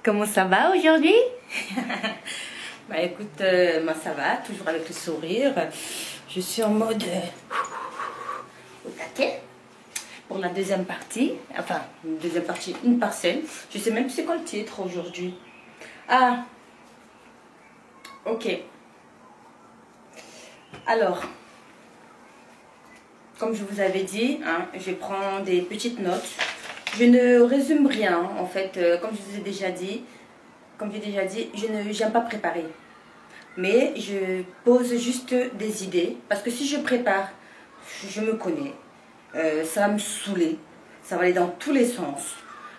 Comment ça va aujourd'hui? Bah écoute, moi ça va, toujours avec le sourire. Je suis en mode au taquet pour la deuxième partie. Enfin, une deuxième partie, une parcelle. Je sais même plus c'est quoi le titre aujourd'hui. Ah, ok. Alors, comme je vous avais dit, hein, je prends des petites notes. Je ne résume rien, en fait, comme je vous ai déjà dit. Comme j'ai déjà dit, j'aime pas préparer. Mais je pose juste des idées. Parce que si je prépare, je me connais. Ça va me saouler. Ça va aller dans tous les sens.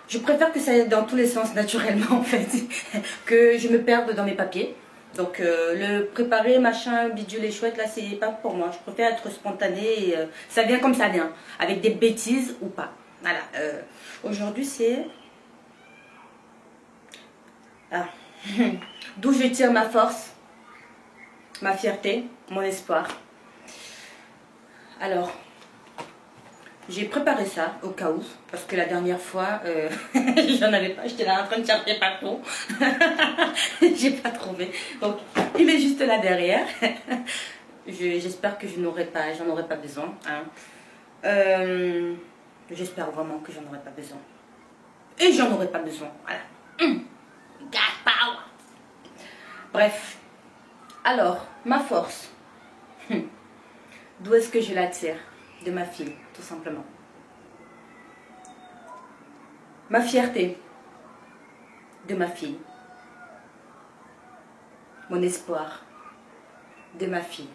Je préfère que ça aille dans tous les sens naturellement, en fait. Que je me perde dans mes papiers. Donc le préparer, machin, bidule et chouette, là, c'est pas pour moi. Je préfère être spontanée et ça vient comme ça vient. Avec des bêtises ou pas. Voilà. Aujourd'hui, c'est... Ah. D'où je tire ma force, ma fierté, mon espoir. Alors, j'ai préparé ça au cas où, parce que la dernière fois, j'en avais pas, j'étais là en train de chercher partout. J'ai pas trouvé. Donc, il est juste là derrière. J'espère que j'en aurai pas besoin. Hein. J'espère vraiment que j'en aurai pas besoin. Et j'en aurai pas besoin. Voilà. God power. Bref. Alors, ma force. D'où est-ce que je la tire? De ma fille, tout simplement. Ma fierté. De ma fille. Mon espoir. De ma fille.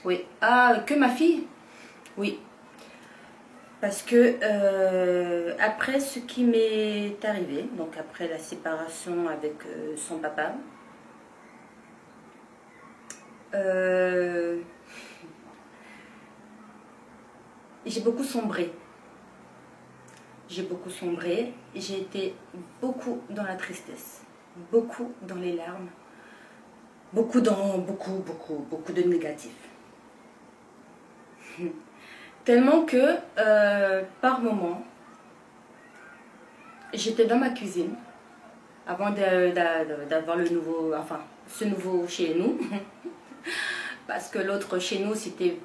Oui. Ah, que ma fille? Oui. Parce que après ce qui m'est arrivé, donc après la séparation avec son papa, j'ai beaucoup sombré. J'ai beaucoup sombré. J'ai été beaucoup dans la tristesse, beaucoup dans les larmes, beaucoup de négatifs. Tellement que par moment, j'étais dans ma cuisine avant d'avoir le nouveau, enfin ce nouveau chez nous. Parce que l'autre chez nous, c'était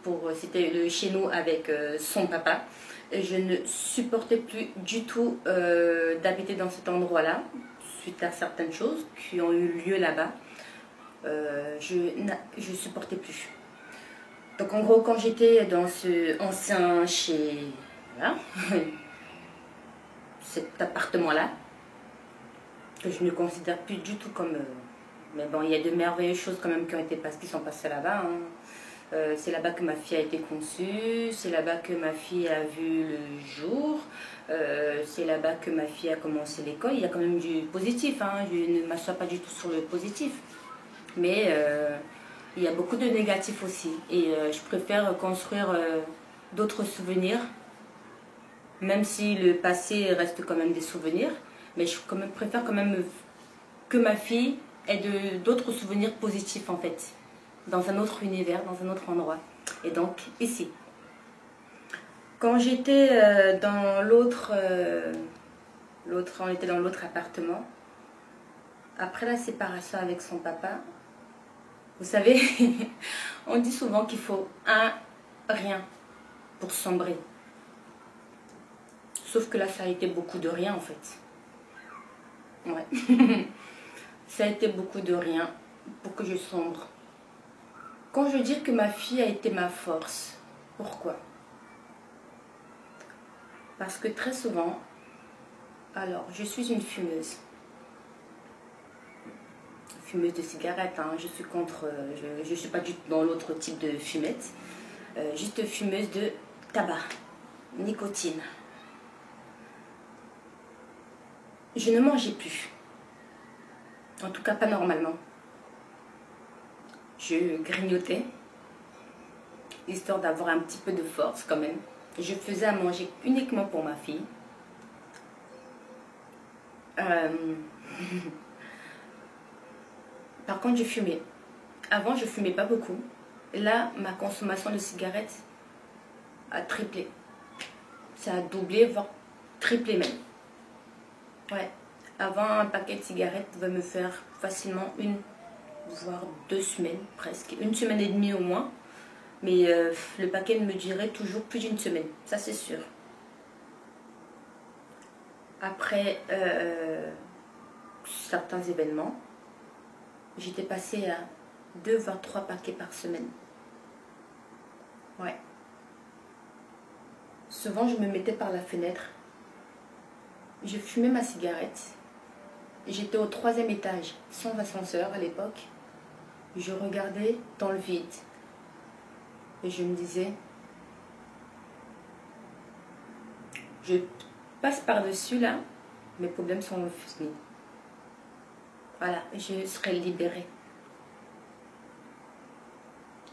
le chez nous avec son papa. Et je ne supportais plus du tout d'habiter dans cet endroit-là, suite à certaines choses qui ont eu lieu là-bas. Je ne supportais plus. Donc en gros, quand j'étais dans ce ancien chez... Voilà, cet appartement-là, que je ne considère plus du tout comme... mais bon, il y a de merveilleuses choses quand même qui sont passées là-bas. Hein. C'est là-bas que ma fille a été conçue, c'est là-bas que ma fille a vu le jour, c'est là-bas que ma fille a commencé l'école. Il y a quand même du positif, hein. Je ne m'assois pas du tout sur le positif. Mais il y a beaucoup de négatifs aussi. Et je préfère construire d'autres souvenirs, même si le passé reste quand même des souvenirs. Mais je préfère quand même que ma fille ait d'autres souvenirs positifs en fait. Dans un autre univers, dans un autre endroit. Et donc, ici. Quand j'étais dans l'autre... on était dans l'autre appartement. Après la séparation avec son papa, vous savez, on dit souvent qu'il faut rien pour sombrer. Sauf que là, ça a été beaucoup de rien en fait. Ouais. Ça a été beaucoup de rien pour que je sombre. Quand je dis que ma fille a été ma force, pourquoi? Parce que très souvent, alors je suis une fumeuse. Fumeuse de cigarettes, hein. Je suis contre, je ne suis pas du tout dans l'autre type de fumette. Juste fumeuse de tabac, nicotine. Je ne mangeais plus. En tout cas pas normalement. Je grignotais, histoire d'avoir un petit peu de force quand même. Je faisais à manger uniquement pour ma fille. Par contre, je fumais. Avant, je fumais pas beaucoup. Là, ma consommation de cigarettes a triplé. Ça a doublé, voire triplé même. Ouais. Avant, un paquet de cigarettes pouvait me faire facilement une, voire 2 semaines presque. 1 semaine et demie au moins. Mais le paquet ne me durait toujours plus d'1 semaine. Ça, c'est sûr. Après certains événements, j'étais passée à 2 voire 3 paquets par semaine. Ouais. Souvent, je me mettais par la fenêtre. Je fumais ma cigarette. J'étais au 3e étage, sans ascenseur à l'époque. Je regardais dans le vide. Et je me disais, je passe par-dessus là, mes problèmes sont finis. Voilà, je serai libérée.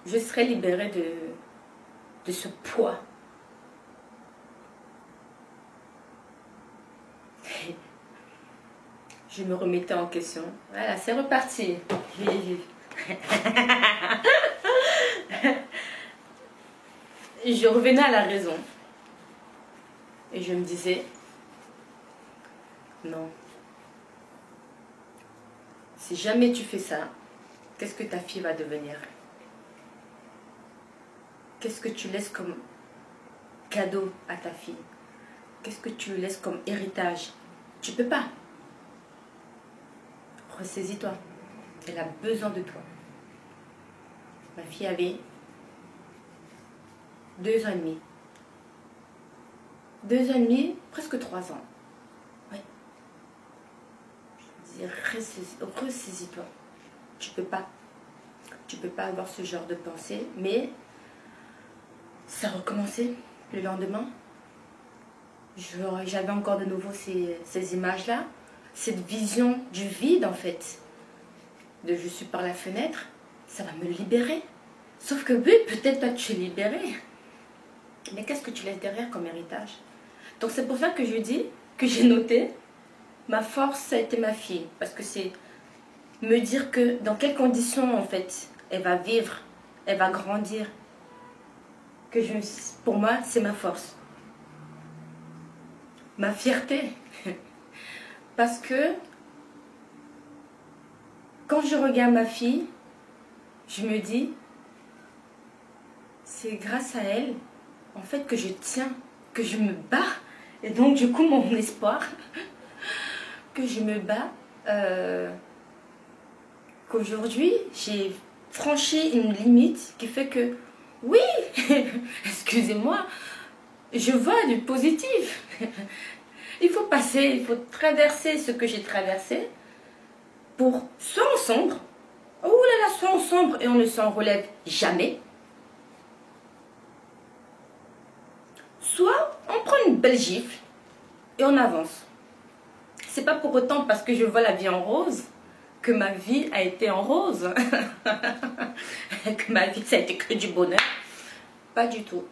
Je serai libérée de ce poids. Je me remettais en question. Voilà, c'est reparti. Je revenais à la raison. Et je me disais, non. Si jamais tu fais ça, qu'est-ce que ta fille va devenir? Qu'est-ce que tu laisses comme cadeau à ta fille? Qu'est-ce que tu lui laisses comme héritage? Tu peux pas. Ressaisis-toi. Elle a besoin de toi. Ma fille avait 2 ans et demi. 2 ans et demi, presque 3 ans. Oui. Je dis, ressaisis-toi. Tu peux pas. Tu peux pas avoir ce genre de pensée. Mais ça recommençait le lendemain. J'avais encore de nouveau ces images-là. Cette vision du vide, en fait. De je suis par la fenêtre. Ça va me libérer. Sauf que oui, peut-être toi tu es libéré. Mais qu'est-ce que tu laisses derrière comme héritage? Donc c'est pour ça que je dis que j'ai noté, ma force, ça a été ma fille. Parce que c'est me dire que dans quelles conditions, en fait, elle va vivre, elle va grandir. Que pour moi, c'est ma force. Ma fierté. Parce que quand je regarde ma fille, je me dis, c'est grâce à elle, en fait, que je tiens, que je me bats. Et donc, du coup, mon espoir, que je me bats, qu'aujourd'hui, j'ai franchi une limite qui fait que, oui, excusez-moi, je vois du positif. Il faut passer, il faut traverser ce que j'ai traversé pour soit on sombre, oh là là, soit on sombre et on ne s'en relève jamais, soit on prend une belle gifle et on avance. C'est pas pour autant parce que je vois la vie en rose que ma vie a été en rose. Que ma vie ça a été que du bonheur. Pas du tout.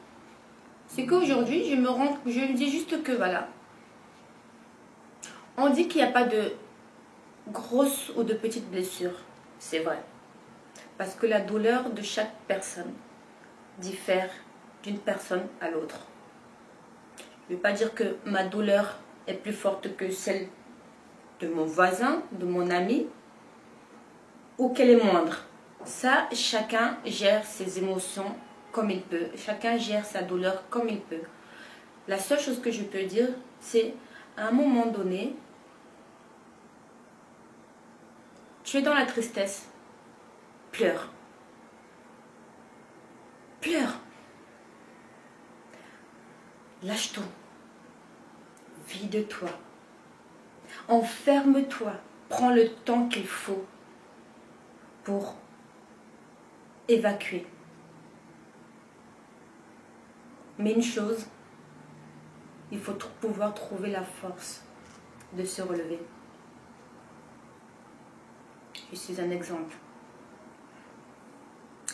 C'est qu'aujourd'hui je me dis juste que voilà. On dit qu'il n'y a pas de grosses ou de petites blessures. C'est vrai. Parce que la douleur de chaque personne diffère d'une personne à l'autre. Je ne veux pas dire que ma douleur est plus forte que celle de mon voisin, de mon ami, ou qu'elle est moindre. Ça, chacun gère ses émotions comme il peut. Chacun gère sa douleur comme il peut. La seule chose que je peux dire, c'est à un moment donné, tu es dans la tristesse. Pleure. Pleure. Lâche tout. Vide-toi. Enferme-toi. Prends le temps qu'il faut pour évacuer. Mais une chose, il faut pouvoir trouver la force de se relever. Je suis un exemple.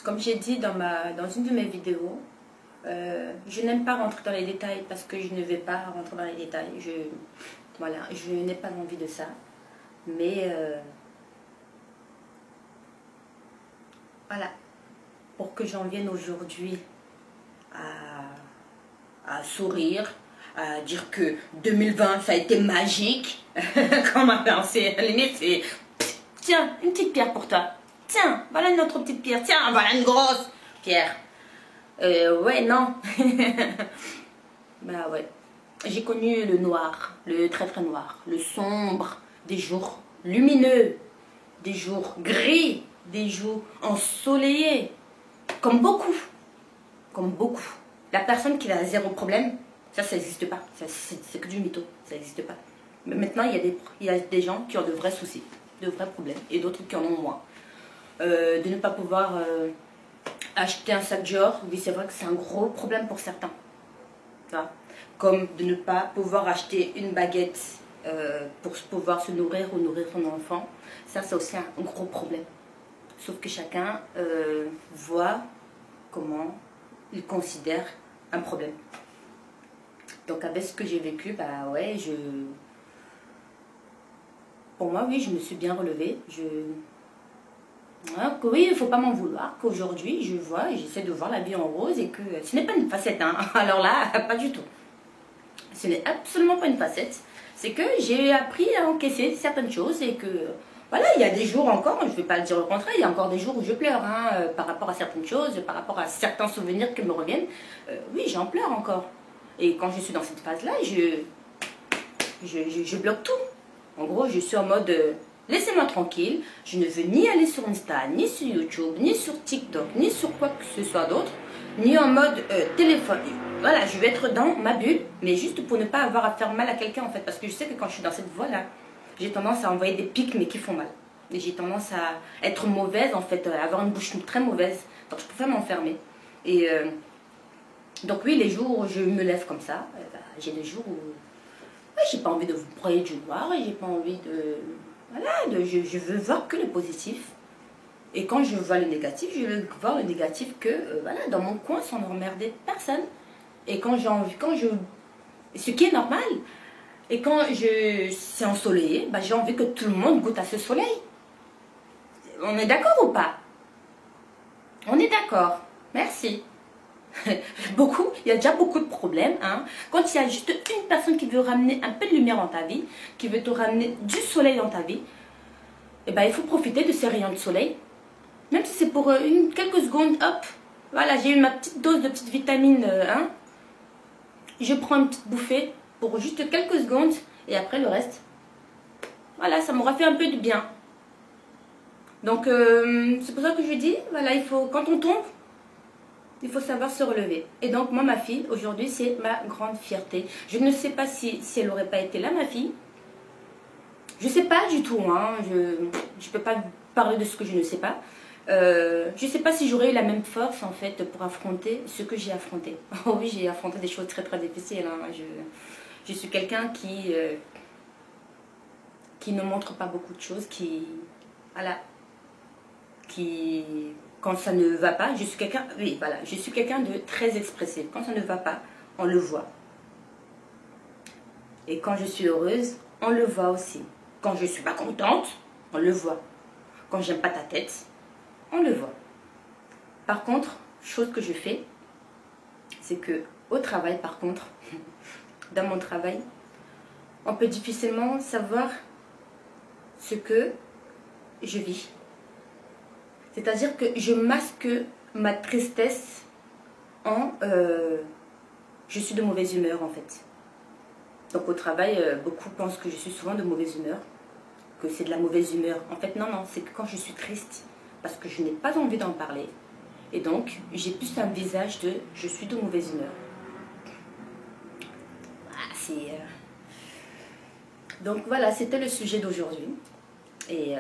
Comme j'ai dit dans une de mes vidéos, je n'aime pas rentrer dans les détails parce que je ne vais pas rentrer dans les détails. Je n'ai pas envie de ça. Mais voilà, pour que j'en vienne aujourd'hui à sourire, à dire que 2020 ça a été magique. Comme à penser, à la limite c'est tiens, une petite pierre pour toi. Tiens, voilà une autre petite pierre. Tiens, voilà une grosse pierre. Ouais, non. Bah ouais. J'ai connu le noir, le très très noir, le sombre, des jours lumineux, des jours gris, des jours ensoleillés. Comme beaucoup. Comme beaucoup. La personne qui a zéro problème, ça n'existe pas. C'est que du mytho. Ça n'existe pas. Mais maintenant, il y a des gens qui ont de vrais soucis, de vrais problèmes, et d'autres qui en ont moins. De ne pas pouvoir acheter un sac Dior, oui, c'est vrai que c'est un gros problème pour certains. Voilà. Comme de ne pas pouvoir acheter une baguette pour pouvoir se nourrir ou nourrir son enfant. Ça, c'est aussi un gros problème. Sauf que chacun voit comment il considère un problème. Donc avec ce que j'ai vécu, bah ouais, pour moi, oui, je me suis bien relevée. Hein, que oui, il ne faut pas m'en vouloir, qu'aujourd'hui, je vois et j'essaie de voir la vie en rose et que ce n'est pas une facette, hein. Alors là, pas du tout. Ce n'est absolument pas une facette. C'est que j'ai appris à encaisser certaines choses et que, voilà, il y a des jours encore, je ne vais pas le dire au contraire, il y a encore des jours où je pleure, hein, par rapport à certaines choses, par rapport à certains souvenirs qui me reviennent. Oui, j'en pleure encore. Et quand je suis dans cette phase-là, je bloque tout. En gros, je suis en mode... laissez-moi tranquille, je ne veux ni aller sur Insta, ni sur YouTube, ni sur TikTok, ni sur quoi que ce soit d'autre, ni en mode téléphone. Voilà, je vais être dans ma bulle, mais juste pour ne pas avoir à faire mal à quelqu'un en fait. Parce que je sais que quand je suis dans cette voie-là, j'ai tendance à envoyer des pics mais qui font mal. Et j'ai tendance à être mauvaise en fait, à avoir une bouche très mauvaise. Donc je préfère m'enfermer. Et donc oui, les jours où je me lève comme ça, bah, j'ai des jours où j'ai pas envie de vous broyer du noir et j'ai pas envie de... Voilà, je veux voir que le positif. Et quand je vois le négatif, je veux voir le négatif que, voilà, dans mon coin, sans emmerder personne. Et quand j'ai envie, ce qui est normal, et quand c'est ensoleillé, bah, j'ai envie que tout le monde goûte à ce soleil. On est d'accord ou pas? On est d'accord. Merci. Il y a déjà beaucoup de problèmes. Hein. Quand il y a juste une personne qui veut ramener un peu de lumière dans ta vie, qui veut te ramener du soleil dans ta vie, eh ben, il faut profiter de ces rayons de soleil. Même si c'est pour quelques secondes, hop, voilà, j'ai eu ma petite dose de petites vitamines. Hein. Je prends une petite bouffée pour juste quelques secondes et après le reste, voilà, ça m'aura fait un peu de bien. Donc, c'est pour ça que je dis, voilà, il faut, quand on tombe, il faut savoir se relever. Et donc, moi, ma fille, aujourd'hui, c'est ma grande fierté. Je ne sais pas si elle n'aurait pas été là, ma fille. Je ne sais pas du tout. Hein. Je ne peux pas parler de ce que je ne sais pas. Je ne sais pas si j'aurais eu la même force, en fait, pour affronter ce que j'ai affronté. Oh oui, j'ai affronté des choses très, très difficiles. Hein. Je suis quelqu'un qui ne montre pas beaucoup de choses, voilà, quand ça ne va pas, je suis quelqu'un, oui, voilà, je suis quelqu'un de très expressif. Quand ça ne va pas, on le voit. Et quand je suis heureuse, on le voit aussi. Quand je ne suis pas contente, on le voit. Quand j'aime pas ta tête, on le voit. Par contre, chose que je fais, c'est que au travail, par contre, dans mon travail, on peut difficilement savoir ce que je vis. C'est-à-dire que je masque ma tristesse en je suis de mauvaise humeur en fait. Donc au travail, beaucoup pensent que je suis souvent de mauvaise humeur, que c'est de la mauvaise humeur. En fait, non, c'est que quand je suis triste, parce que je n'ai pas envie d'en parler, et donc j'ai plus un visage de je suis de mauvaise humeur. Donc voilà, c'était le sujet d'aujourd'hui. Et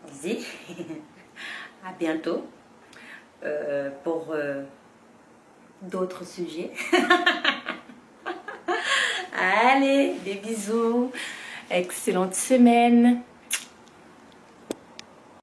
vas-y, à bientôt pour d'autres sujets. Allez, des bisous, excellente semaine.